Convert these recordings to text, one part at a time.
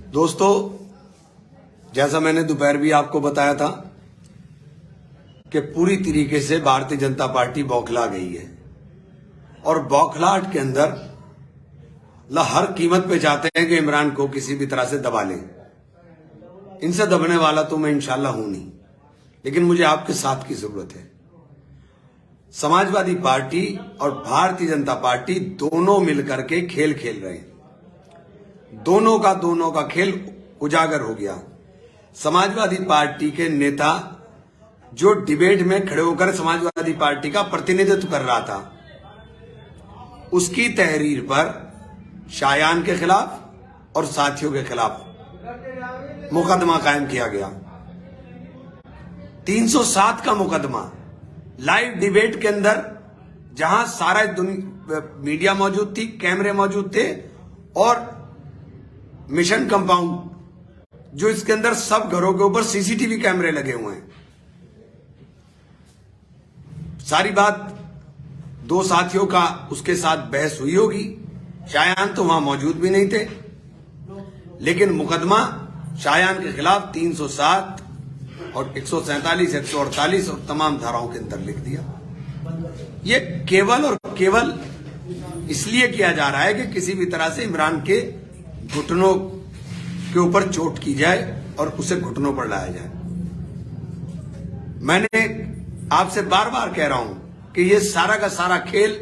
दोस्तों, जैसा मैंने दोपहर भी आपको बताया था कि पूरी तरीके से भारतीय जनता पार्टी बौखला गई है और बौखलाहट के अंदर हर कीमत पे चाहते हैं कि इमरान को किसी भी तरह से दबा लें। इनसे दबने वाला तो मैं इंशाल्लाह हूं नहीं, लेकिन मुझे आपके साथ की जरूरत है। समाजवादी पार्टी और भारतीय जनता पार्टी दोनों मिलकर के खेल खेल रहे हैं। दोनों का खेल उजागर हो गया। समाजवादी पार्टी के नेता जो डिबेट में खड़े होकर समाजवादी पार्टी का प्रतिनिधित्व कर रहा था, उसकी तहरीर पर शायान के खिलाफ और साथियों के खिलाफ मुकदमा कायम किया गया। 307 का मुकदमा लाइव डिबेट के अंदर, जहां सारा मीडिया मौजूद थी, कैमरे मौजूद थे और मिशन कंपाउंड जो इसके अंदर सब घरों के ऊपर सीसीटीवी कैमरे लगे हुए हैं। सारी बात दो साथियों का उसके साथ बहस हुई होगी। शायान तो वहां मौजूद भी नहीं थे, लेकिन मुकदमा शायान के खिलाफ 307 और 147, 148 और तमाम धाराओं के अंदर लिख दिया। ये केवल और केवल इसलिए किया जा रहा है कि किसी भी तरह से इमरान के घुटनों के ऊपर चोट की जाए और उसे घुटनों पर लाया जाए। मैंने आपसे बार बार कह रहा हूं कि ये सारा का सारा खेल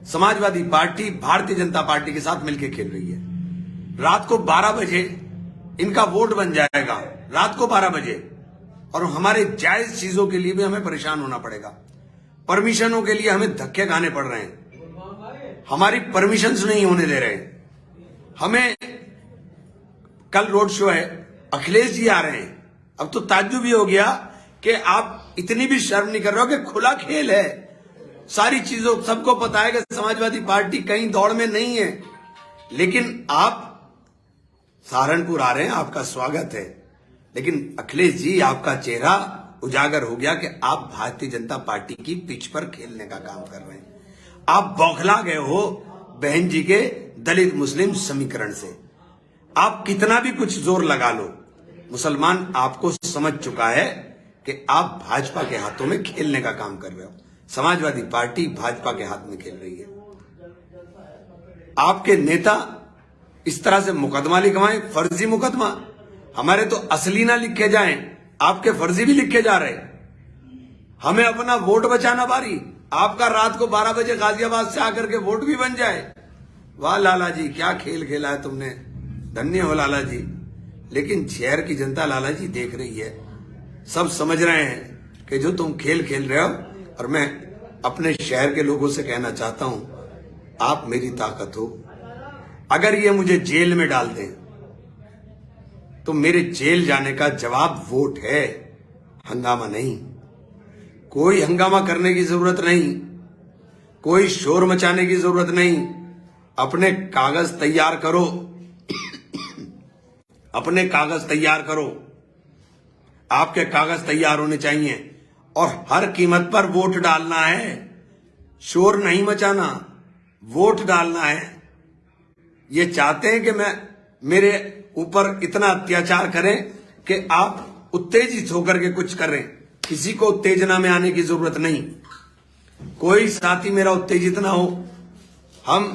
समाजवादी पार्टी भारतीय जनता पार्टी के साथ मिलकर खेल रही है। रात को 12 बजे इनका वोट बन जाएगा, रात को 12 बजे, और हमारे जायज चीजों के लिए भी हमें परेशान होना पड़ेगा। परमिशनों के लिए हमें धक्के खाने पड़ रहे हैं, हमारी परमिशंस नहीं होने दे रहे हैं। हमें कल रोड शो है, अखिलेश जी आ रहे हैं। अब तो ताज्जुब भी हो गया कि आप इतनी भी शर्म नहीं कर रहे हो कि खुला खेल है। सारी चीजों सबको पता है कि समाजवादी पार्टी कहीं दौड़ में नहीं है, लेकिन आप सहारनपुर आ रहे हैं, आपका स्वागत है। लेकिन अखिलेश जी, आपका चेहरा उजागर हो गया कि आप भारतीय जनता पार्टी की पिच पर खेलने का काम कर रहे हैं। आप बौखला गए हो बहन जी के दलित मुस्लिम समीकरण से। आप कितना भी कुछ जोर लगा लो, मुसलमान आपको समझ चुका है कि आप भाजपा के हाथों में खेलने का काम कर रहे हो। समाजवादी पार्टी भाजपा के हाथ में खेल रही है। आपके नेता इस तरह से मुकदमा लिखवाएं, फर्जी मुकदमा। हमारे तो असली ना लिखे जाएं, आपके फर्जी भी लिखे जा रहे। हमें अपना वोट बचाना बारी, आपका रात को 12 बजे गाजियाबाद से आकर के वोट भी बन जाए। वाह लाला जी, क्या खेल खेला है तुमने, धन्य हो लाला जी। लेकिन शहर की जनता लाला जी देख रही है, सब समझ रहे हैं कि जो तुम खेल खेल रहे हो। और मैं अपने शहर के लोगों से कहना चाहता हूं, आप मेरी ताकत हो। अगर ये मुझे जेल में डाल दें तो मेरे जेल जाने का जवाब वोट है, हंगामा नहीं। कोई हंगामा करने की जरूरत नहीं, कोई शोर मचाने की जरूरत नहीं। अपने कागज तैयार करो, अपने कागज तैयार करो। आपके कागज तैयार होने चाहिए और हर कीमत पर वोट डालना है। शोर नहीं मचाना, वोट डालना है। ये चाहते हैं कि मेरे ऊपर इतना अत्याचार करें कि आप उत्तेजित होकर के कुछ करें। किसी को उत्तेजना में आने की जरूरत नहीं। कोई साथी मेरा उत्तेजित ना हो। हम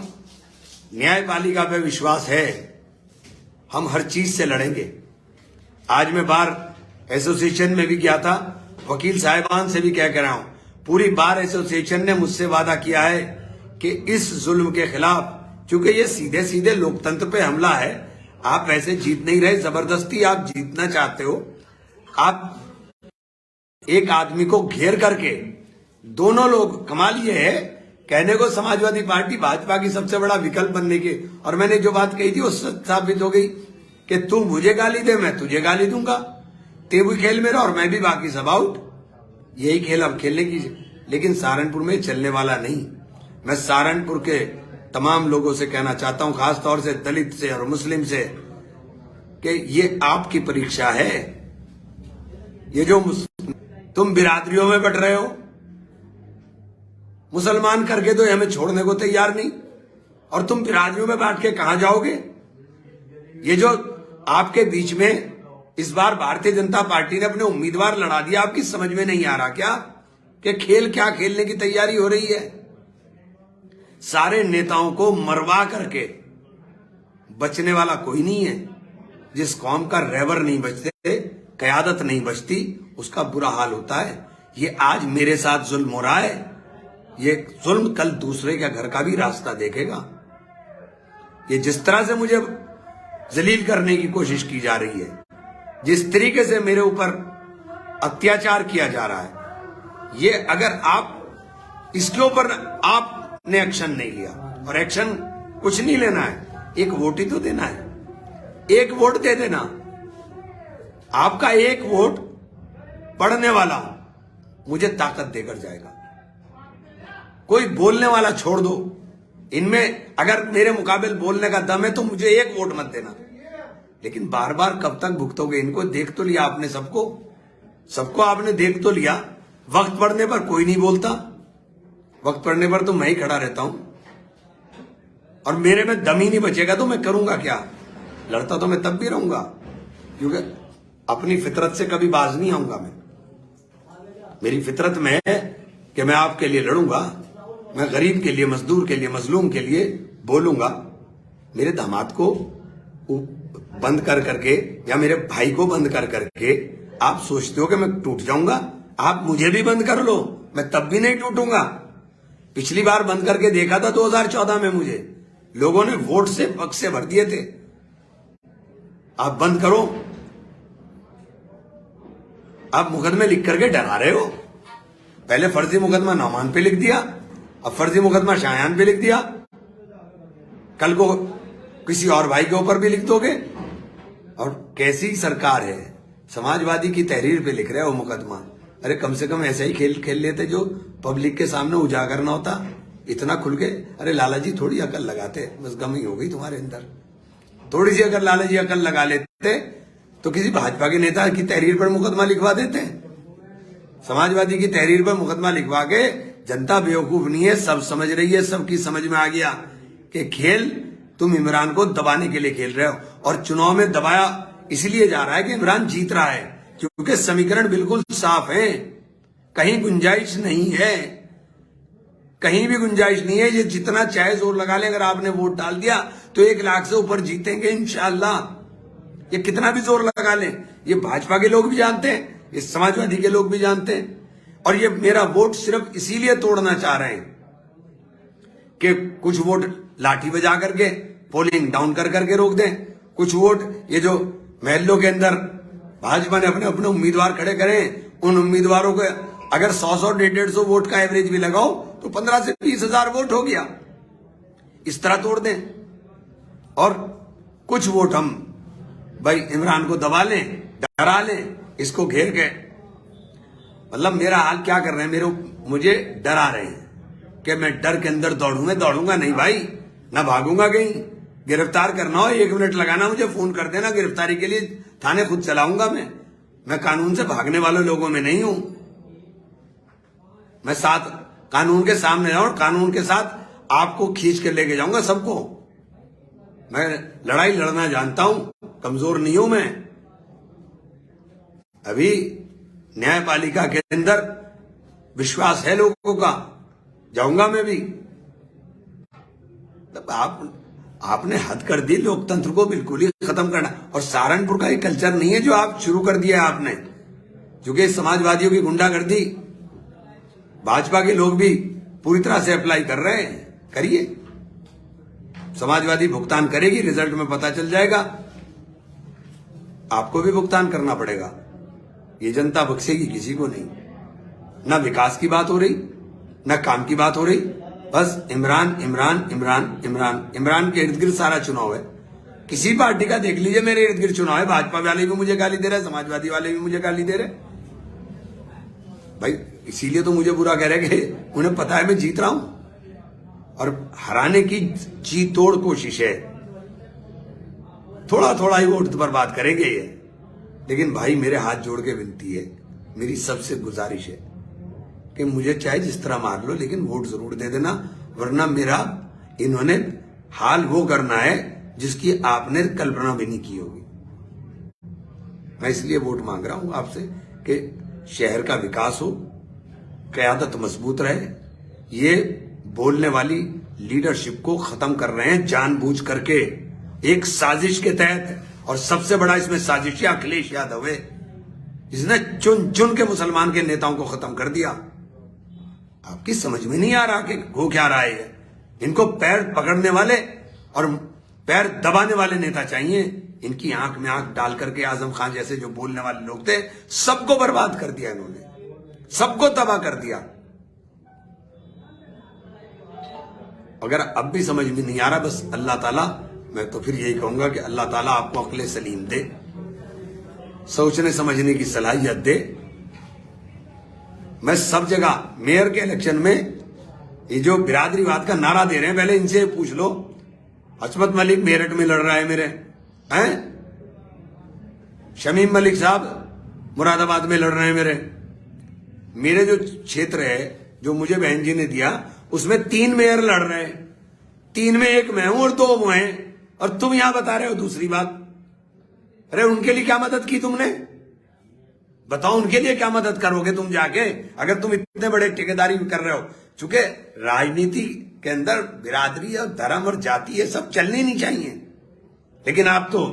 न्यायपालिका पे विश्वास है, हम हर चीज से लड़ेंगे। आज मैं बार एसोसिएशन में भी गया था, वकील साहिबान से भी क्या कह रहा हूं। पूरी बार एसोसिएशन ने मुझसे वादा किया है कि इस जुल्म के खिलाफ, चूंकि ये सीधे सीधे लोकतंत्र पे हमला है, आप ऐसे जीत नहीं रहे, जबरदस्ती आप जीतना चाहते हो। आप एक आदमी को घेर करके, दोनों लोग, कमाल ये है, कहने को समाजवादी पार्टी भाजपा की सबसे बड़ा विकल्प बनने की, और मैंने जो बात कही थी वो साबित हो गई कि तू मुझे गाली दे, मैं तुझे गाली दूंगा, ते भी खेल मेरा और मैं भी बाकी सब आउट। यही खेल अब खेलने की, लेकिन सहारनपुर में चलने वाला नहीं। मैं सहारनपुर के तमाम लोगों से कहना चाहता हूं, खासतौर से दलित से और मुस्लिम से, कि ये आपकी परीक्षा है। ये जो तुम बिरादरियों में बट रहे हो, मुसलमान करके तो हमें छोड़ने को तैयार नहीं, और तुम बिरादरियों में बैठ के कहां जाओगे? ये जो आपके बीच में इस बार भारतीय जनता पार्टी ने अपने उम्मीदवार लड़ा दिया, आपकी समझ में नहीं आ रहा क्या कि खेल क्या खेलने की तैयारी हो रही है? सारे नेताओं को मरवा करके बचने वाला कोई नहीं है। जिस कौम का रहबर नहीं बचते, कयादत नहीं बचती, उसका बुरा हाल होता है। ये आज मेरे साथ जुल्म हो रहा है, ये जुल्म कल दूसरे के घर का भी रास्ता देखेगा। ये जिस तरह से मुझे जलील करने की कोशिश की जा रही है, जिस तरीके से मेरे ऊपर अत्याचार किया जा रहा है, ये अगर आप इसके ऊपर आपने एक्शन नहीं लिया, और एक्शन कुछ नहीं लेना है, एक वोट ही तो देना है, एक वोट दे देना। आपका एक वोट पढ़ने वाला मुझे ताकत देकर जाएगा। कोई बोलने वाला छोड़ दो, इनमें अगर मेरे मुकाबले बोलने का दम है तो मुझे एक वोट मत देना। लेकिन बार बार कब तक भुगतोगे? इनको देख तो लिया आपने, सबको आपने देख तो लिया। वक्त पड़ने पर कोई नहीं बोलता, वक्त पड़ने पर तो मैं ही खड़ा रहता हूं, और मेरे में दम ही नहीं बचेगा तो मैं करूंगा क्या? लड़ता तो मैं तब भी रहूंगा, क्योंकि अपनी फितरत से कभी बाज नहीं आऊंगा। मेरी फितरत में है कि मैं आपके लिए लड़ूंगा, मैं गरीब के लिए, मजदूर के लिए, मजलूम के लिए बोलूंगा। मेरे दामाद को बंद कर करके या मेरे भाई को बंद कर करके आप सोचते हो कि मैं टूट जाऊंगा? आप मुझे भी बंद कर लो, मैं तब भी नहीं टूटूंगा। पिछली बार बंद करके देखा था 2014 में, मुझे लोगों ने वोट से बक्से भर दिए थे। आप बंद करो। आप मुकदमे लिख करके डरा रहे हो। पहले फर्जी मुकदमा नौमान पे लिख दिया, अब फर्जी मुकदमा शायान पे लिख दिया, कल को किसी और भाई के ऊपर भी लिख दोगे। और कैसी सरकार है? समाजवादी की तहरीर पे लिख रहे हो मुकदमा। अरे कम से कम ऐसा ही खेल खेल लेते जो पब्लिक के सामने उजागर ना होता, इतना खुल के। अरे लाला जी थोड़ी अकल लगाते, बस गम ही हो गई तुम्हारे अंदर। थोड़ी सी अगर लाला जी अकल लगा लेते तो किसी भाजपा के नेता की तहरीर पर मुकदमा लिखवा देते। समाजवादी की तहरीर पर मुकदमा लिखवा के, जनता बेवकूफ नहीं है, सब समझ रही है, सबकी समझ में आ गया कि खेल तुम इमरान को दबाने के लिए खेल रहे हो। और चुनाव में दबाया इसलिए जा रहा है कि इमरान जीत रहा है, क्योंकि समीकरण बिल्कुल साफ है, कहीं गुंजाइश नहीं है, कहीं भी गुंजाइश नहीं है। ये जितना चाहे जोर लगा ले, अगर आपने वोट डाल दिया तो 1 लाख से ऊपर जीतेंगे इंशाअल्लाह। ये कितना भी जोर लगा ले, ये भाजपा के लोग भी जानते हैं, ये समाजवादी के लोग भी जानते हैं। और ये मेरा वोट सिर्फ इसीलिए तोड़ना चाह रहे हैं कि कुछ वोट लाठी बजा करके पोलिंग डाउन कर करके रोक दें, कुछ वोट ये जो महलों के अंदर भाजपा ने अपने अपने उम्मीदवार खड़े करें, उन उम्मीदवारों को अगर 100-100, 150 वोट का एवरेज भी लगाओ तो 15 से 20 हजार वोट हो गया। इस तरह तोड़ दें। और कुछ वोट हम भाई इमरान को दबा लें, डरा लें, इसको घेर के। मतलब मेरा हाल क्या कर रहे हैं? मुझे डरा रहे हैं कि मैं डर के अंदर दौड़ूंगा। दौड़ूंगा नहीं भाई, ना भागूंगा कहीं। गिरफ्तार करना हो 1 मिनट लगाना, मुझे फोन कर देना, गिरफ्तारी के लिए थाने खुद चलाऊंगा। मैं कानून से भागने वाले लोगों में नहीं हूं। मैं साथ कानून के सामने जाऊं, कानून के साथ आपको खींच के लेके जाऊंगा सबको। मैं लड़ाई लड़ना जानता हूं, कमजोर नहीं हूं मैं। अभी न्यायपालिका के अंदर विश्वास है लोगों का, जाऊंगा मैं भी। आपने हद कर दी लोकतंत्र को बिल्कुल ही खत्म करना। और सहारनपुर का एक कल्चर नहीं है जो आप शुरू कर दिया है आपने, क्योंकि समाजवादियों की गुंडागर्दी भाजपा के लोग भी पूरी तरह से अप्लाई कर रहे हैं। करिए, समाजवादी भुगतान करेगी, रिजल्ट में पता चल जाएगा। आपको भी भुगतान करना पड़ेगा। ये जनता बख्शेगी किसी को नहीं। ना विकास की बात हो रही, ना काम की बात हो रही, बस इमरान इमरान इमरान इमरान इमरान के इर्द गिर्द सारा चुनाव है। किसी पार्टी का देख लीजिए, मेरे इर्द गिर्द चुनाव है। भाजपा वाले भी मुझे गाली दे रहे, समाजवादी वाले भी मुझे गाली दे रहे। भाई इसीलिए तो मुझे बुरा कह रहे कि उन्हें पता है मैं जीत रहा हूं, और हराने की जी तोड़ कोशिश है। थोड़ा थोड़ा ही वोट बर्बाद करेंगे ये। लेकिन भाई मेरे हाथ जोड़ के विनती है, मेरी सबसे गुजारिश है कि मुझे चाहे जिस तरह मार लो, लेकिन वोट जरूर दे देना। वरना मेरा इन्होंने हाल वो करना है जिसकी आपने कल्पना भी नहीं की होगी। मैं इसलिए वोट मांग रहा हूं आपसे कि शहर का विकास हो, क़यादत मजबूत रहे। ये बोलने वाली लीडरशिप को खत्म कर रहे हैं जानबूझ करके, एक साजिश के तहत। और सबसे बड़ा इसमें साजिश अखिलेश यादव है, जिसने चुन चुन के मुसलमान के नेताओं को खत्म कर दिया। आपकी समझ में नहीं आ रहा कि हो क्या रहा है। इनको पैर पकड़ने वाले और पैर दबाने वाले नेता चाहिए। इनकी आंख में आंख डाल करके आजम खान जैसे जो बोलने वाले लोग थे, सबको बर्बाद कर दिया इन्होंने, सबको तबाह कर दिया। अगर अब भी समझ में नहीं आ रहा, बस अल्लाह ताला, मैं तो फिर यही कहूंगा कि अल्लाह ताला आपको अक्ल सलीम दे, सोचने समझने की सलाहियत दे। मैं सब जगह मेयर के इलेक्शन में ये जो बिरादरीवाद का नारा दे रहे हैं, पहले इनसे पूछ लो। हसमत मलिक मेरठ में लड़ रहा है मेरे, हैं? शमीम मलिक साहब मुरादाबाद में लड़ रहे हैं मेरे जो क्षेत्र है, जो मुझे बहन जी ने दिया, उसमें 3 मेयर लड़ रहे हैं। 3 में 1 मैं हूं और 2 वो हैं, और तुम यहां बता रहे हो दूसरी बात। अरे उनके लिए क्या मदद की तुमने? बताओ, उनके लिए क्या मदद करोगे तुम जाके, अगर तुम इतने बड़े ठेकेदारी कर रहे हो? चूंकि राजनीति के अंदर बिरादरी और धर्म और जाति ये सब चलनी नहीं चाहिए, लेकिन आप तो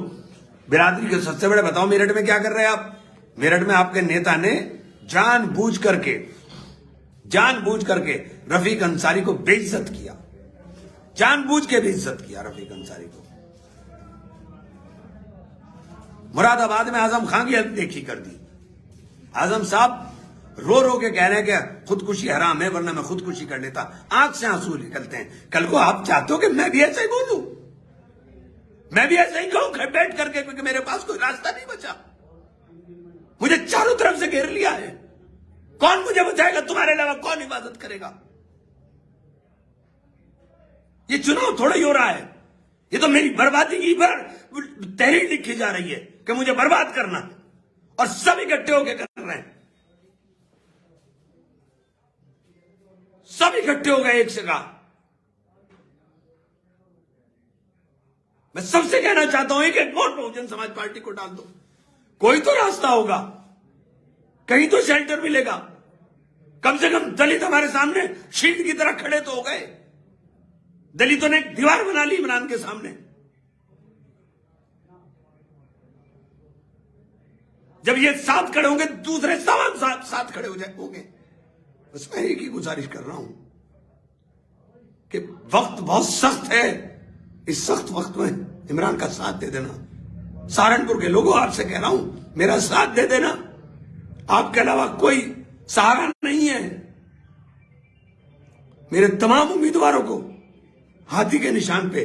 बिरादरी के सबसे बड़े। बताओ मेरठ में क्या कर रहे हैं आप? मेरठ में आपके नेता ने जानबूझ करके रफीक अंसारी को बेइज्जत किया, जानबूझ के बेइज्जत किया रफीक अंसारी को। मुरादाबाद में आजम खान की देखी कर दी। आजम साहब रो रो के कह रहे हैं कि खुदकुशी हराम है, वरना मैं खुदकुशी कर लेता। आंख से आंसू निकलते हैं। कल को आप चाहते हो कि मैं भी ऐसा ही बोलूं, मैं भी ऐसा ही कहूं बैठ करके, क्योंकि मेरे पास कोई रास्ता नहीं बचा। मुझे चारों तरफ से घेर लिया है। कौन मुझे बचाएगा? तुम्हारे अलावा कौन हिफाजत करेगा? ये चुनाव थोड़ा ही हो रहा है, ये तो मेरी बर्बादी की तहरीर लिखी जा रही है कि मुझे बर्बाद करना, और सब इकट्ठे होकर कर रहे हैं। सब इकट्ठे हो गए एक जगह। मैं सबसे कहना चाहता हूं कि वोट बहुजन समाज पार्टी को डाल दो। कोई तो रास्ता होगा, कहीं तो शेल्टर मिलेगा। कम से कम दलित हमारे सामने शील्ड की तरह खड़े तो हो गए। दलितों ने एक दीवार बना ली इमरान के सामने। जब ये साथ खड़े होंगे, दूसरे सवाल साथ खड़े होंगे। बस मैं एक ही गुजारिश कर रहा हूं कि वक्त बहुत सख्त है। इस सख्त वक्त में इमरान का साथ दे देना। सहारनपुर के लोगों, आपसे कह रहा हूं, मेरा साथ दे देना। आपके अलावा कोई सहारा नहीं है। मेरे तमाम उम्मीदवारों को हाथी के निशान पे,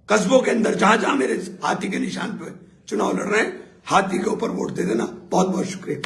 कस्बों के अंदर जहां जहां मेरे हाथी के निशान पे चुनाव लड़ रहे हैं, हाथी के ऊपर वोट दे देना। बहुत बहुत शुक्रिया।